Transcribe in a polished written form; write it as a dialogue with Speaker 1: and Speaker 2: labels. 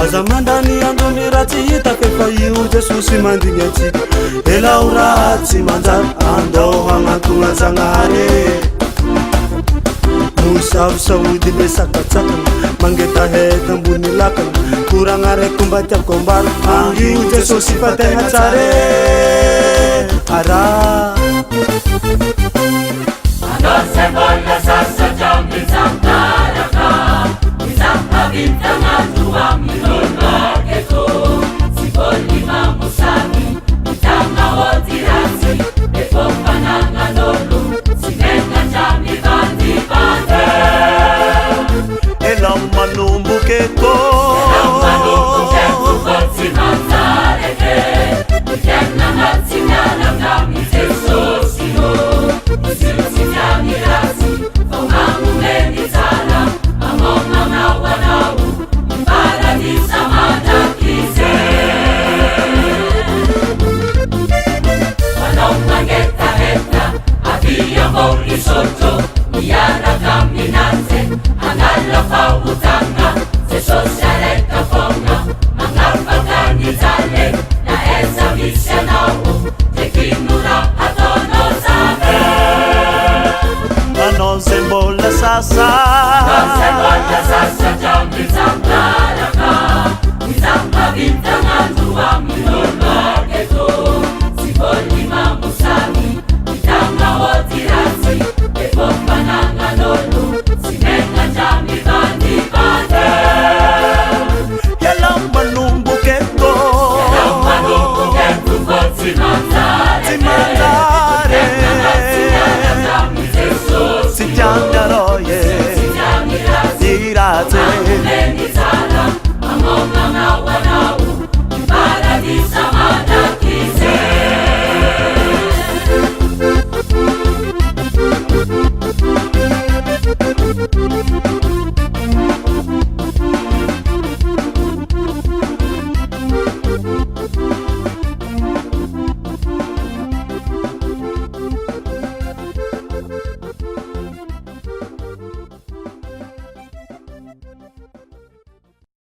Speaker 1: Azamandani andoni ratsy hita fefa io Jesosy mandignatsika elao ratsy manjary andao hagnatona Zagnahary Musavsaudi be sakatsakana mangeta heta ambony lakana koragna raiky mba tiako ambara io Jesosy fa tegna tsara ara
Speaker 2: Sembolla sassa jambi zamtaraka Mizamba bintanga tua milona keto Siboli mamusani Mitanga otirasi Efomba nanga nolu Sinenga jambi bandi bande
Speaker 1: Elam manumbu keto
Speaker 2: Kotsi manzareke Mikena natsi nyalam nami Jesosino Isusi nyami rasi Fongamu meni zala Amoma na wanau Paradisa madakize Wanau mangeta heta Abia mori soto Miara caminanze Angala pautanga Se sosialeta fonga Mangarpa canizale Na esa missianau Tekinura atono sabe
Speaker 1: Non sembolla sasa
Speaker 2: Non sembolla sasa jambi zamtaraka Mizamba bintanga tua milona keto Siboli mamusani Mitanga otirasi Efomba nanga nolu Sinenga jambi bandi bande
Speaker 1: Elam manumbu keto
Speaker 2: Elam manumbu keto Kotsi manzareke